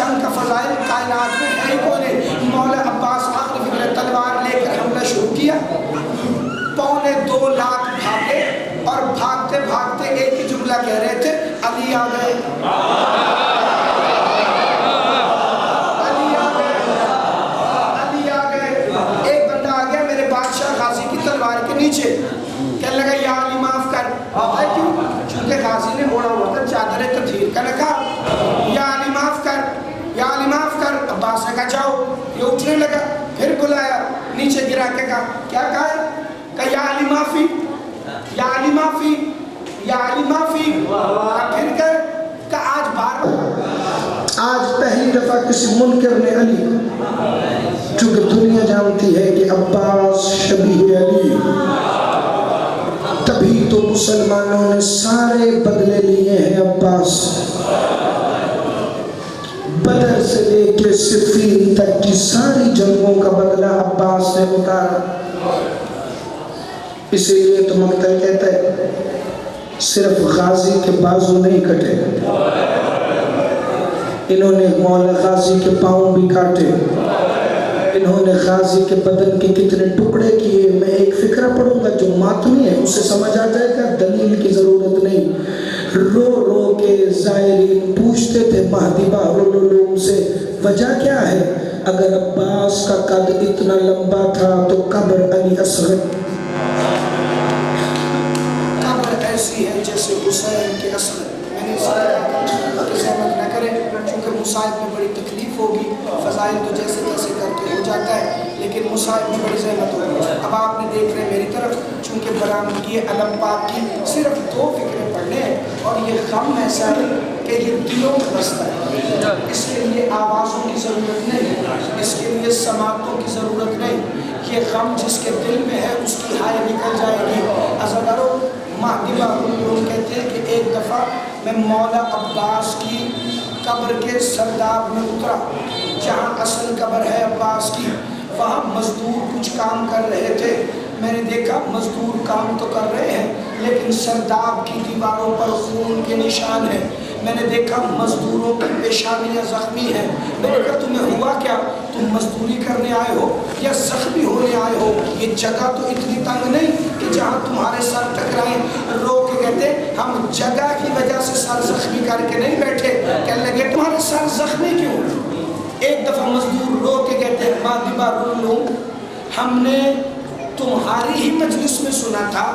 [SPEAKER 2] جنگ کا فضائل کائنات میں ہے ہی کوئی نہیں. مولا عباس آخری فکر تلوار لے کر حملہ شروع کیا. 2.25 لاکھ بھاگے اور بھاگتے بھاگتے ایک ہی جملہ کہہ رہے تھے, علی آ گئے, علی آ گئے, علی آ گئے. ایک بندہ آ گیا میرے بادشاہ غازی کی تلوار کے نیچے, کہنے لگا یا علی معاف کر. پتہ ہے کیوں؟ چونکہ غازی نے اوڑھا ہوا تھا چادر تطہیر کا نقاب. یا علی معاف کر, یا علی معاف کر. عباس نے کہا جاؤ. یہ اٹھنے لگا, پھر بلایا, نیچے گرا کے کہا کیا کہا ہے؟ کہ یا علی معافی, یا علی معافی, یا علی معافی. پھر کہ آج بار آج پہلی دفعہ کسی منکر نے علی, چونکہ دنیا جانتی ہے کہ عباس شبیہ علی, تبھی تو مسلمانوں نے سارے بدلے لیے ہیں عباس. بدر سے لے کے صفین تک کی ساری جنگوں کا بدلہ عباس نے اتارا. اسی لیے تو مقتل کہتا ہے صرف غازی کے بازو نہیں کٹے, انہوں نے مولا غازی کے پاؤں بھی کاٹے, انہوں نے غازی کے بدن کے کتنے ٹکڑے کیے. میں ایک فکرہ پڑھوں گا جو ماتمی ہے, اسے سمجھ آ جائے گا, دلیل کی ضرورت نہیں. رو رو کے زائرین پوچھتے تھے مہدی بحر العلوم سے وجہ کیا ہے؟ اگر عباس کا قد اتنا لمبا تھا تو قبر علی اصغر قبر ایسی ہے جیسے حسین کے اصغر. میں نے سہمت نہ کریں چونکہ مصائب میں بڑی تکلیف ہوگی. فضائل تو جیسے تیسے کر کے ہو جاتا ہے لیکن مصائب میں بڑی زحمت ہوگی. اب آپ نے دیکھ رہے میری طرف, چونکہ برآمدگی علم پاک کی صرف 2 فکریں پڑھنے ہیں اور یہ غم ایسا ہے کہ یہ دلوں میں بستا ہے. اس کے لیے آوازوں کی ضرورت نہیں, اس کے لیے سماعتوں کی ضرورت نہیں. یہ غم جس کے دل میں ہے اس کی ہائے نکل جائے گی. ازدارو مہدی بحر العلوم کہتے ہیں کہ ایک دفعہ میں مولا عباس کی قبر کے سرداب میں اترا جہاں اصل قبر ہے عباس کی. وہاں مزدور کچھ کام کر رہے تھے. میں نے دیکھا مزدور کام تو کر رہے ہیں لیکن سرداب کی دیواروں پر خون کے نشان ہیں. میں نے دیکھا مزدوروں کی پیشانیاں زخمی ہیں. میں نے کہا تمہیں ہوا کیا؟ تم مزدوری کرنے آئے ہو یا زخمی ہونے آئے ہو؟ یہ جگہ تو اتنی تنگ نہیں کہ جہاں تمہارے سر ٹکرائیں. رو کے کہتے ہم جگہ کی وجہ سے سر زخمی کر کے نہیں بیٹھے. کہنے لگے تمہارے سر زخمی کیوں؟ ایک دفعہ مزدور رو کے کہتے ہیں مہدی بحر العلوم ہم نے تمہاری ہی مجلس میں سنا تھا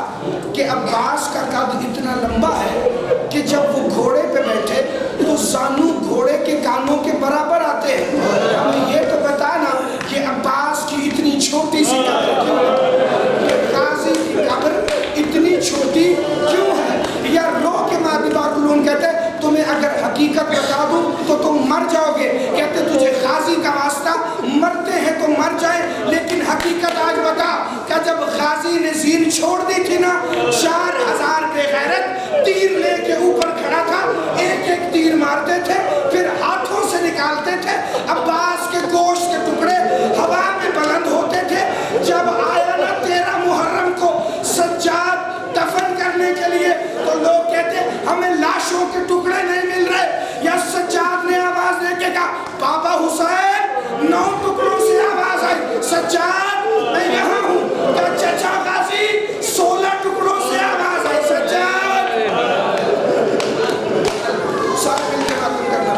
[SPEAKER 2] کہ عباس کا قد اتنا لمبا ہے کہ جب وہ گھوڑے پہ بیٹھے تو زانو گھوڑے کے کانوں کے برابر آتے ہیں. ہمیں یہ تو بتانا کہ عباس کی اتنی چھوٹی سی قبر کیوں ہے, یہ غازی کی قبر اتنی چھوٹی کیوں ہے؟ یا رو کے مہدی بحر العلوم کہتے ہیں تمہیں اگر حقیقت بتا دوں تو تم مر جاؤ گے. کہتے تجھے غازی کا واسطہ, مرتے ہیں تو مر جائیں لیکن حقیقت آج بتا کہ جب غازی نے زین چھوڑ دی تھی نا, 4000 بے غیرت تیر لے کے اوپر کھڑا تھا, ایک ایک تیر مارتے تھے پھر ہاتھوں سے نکالتے تھے. عباس کے گوشت کے ٹکڑے ہوا میں بلند ہوتے تھے. جب آیا نا 13 محرم کو سجاد دفن کرنے کے لیے تو لوگ کہتے ہمیں لاشوں کے ٹکڑے نہیں مل رہے. یا سجاد نے آواز دے کے کہا بابا حسین 9 ٹکڑوں سے آواز آئی, سجاد میں یہاں ہوں. کہا چچا غازی 16 ٹکڑوں سے آواز آئی. سجاد سارے مل کے باتوں کرنا,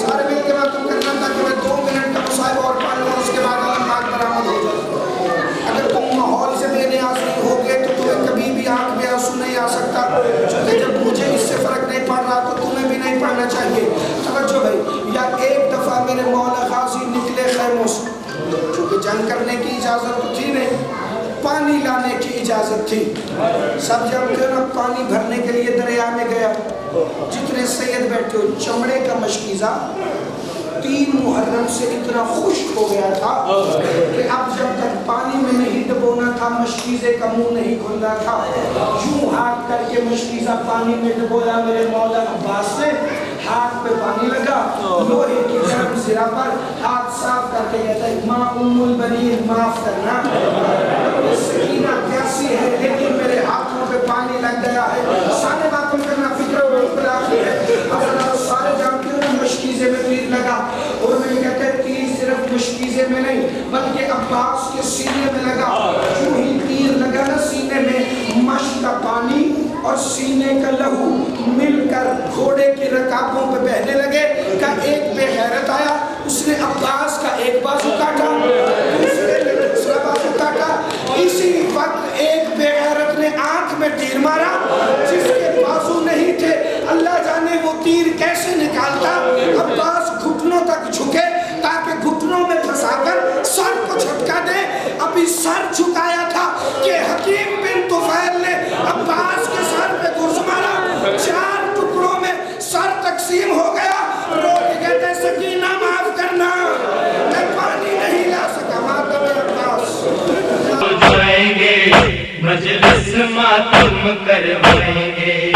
[SPEAKER 2] سارے مل کے باتوں کرنا تاکہ میں 2 منٹ کا مصائب اور پڑھ لوں, اس کے بعد علم پاک برآمد ہو جائے. اگر تم ماحول سے بے نیاز نہیں ہوگے تو تمہیں کبھی بھی آنکھ میں آنسو نہیں آ سکتا. چونکہ جب مجھے اس سے فرق نہیں پڑ رہا تو تمہیں بھی نہیں پڑھنا چاہیے. توجہ بھائی. یا ایک دفعہ میرے مولا غازی نکلے خیموں سے, چونکہ جنگ کرنے کی اجازت تو تھی نہیں, پانی لانے کی اجازت تھی. سب جانتے ہو نا پانی بھرنے کے لیے دریا میں گیا. جتنے سید بیٹھے ہو, چمڑے کا مشکیزہ 3 محرم سے اتنا خشک ہو گیا تھا کہ اب جب تک پانی میں نہیں ڈبونا تھا مشکیزے کا منہ نہیں کھلنا تھا. یوں ہاتھ کر کے مشکیزہ پانی میں ڈبویا میرے مولا عباس نے. ہاتھ پہ پانی لگا, لوہے کی گرم زرہ پر ہاتھ صاف کر کے کہتا ہے ماں ام البنین معاف کرنا, سکینہ پیاسی ہے لیکن میرے ہاتھوں پہ پانی لگ گیا ہے. سارے باتوں کرنا فکر و اختلاف ہے. سارے جانتے ہو مشکیزے میں تیر لگا. اور میں کہتے ہیں تیر صرف مشکیزے میں نہیں بلکہ عباس کے سینے میں لگا. جو ہی تیر لگا نا سینے میں، مشک کا پانی اور سینے کا لہو مل کر گھوڑے کی رکابوں پہ بہنے لگے. کہ ایک بے غیرت آیا، اس نے عباس کا ایک بازو کاٹا، دوسرے نے دوسرا بازو کاٹا. اسی وقت ایک بے غیرت نے آنکھ میں تیر مارا، جس کے بازو نہیں تھے اللہ جانے وہ تیر کیسے نکالتا. عباس گھٹنوں تک جھکے تاکہ گھٹنوں میں پھنسا کر سر کو جھٹکا دے. ابھی سر جھکایا تھا کہ حکیم بن طفیل نے عباس کے سر پہ گرز مارا. 4 ٹکڑوں میں سر تقسیم ہو گیا. رو کے کہتے سکینہ معاف کرنا، میں پانی نہیں لا سکا. ماتم عباس
[SPEAKER 1] جائیں گے مجلس ماتم کروائیں گے.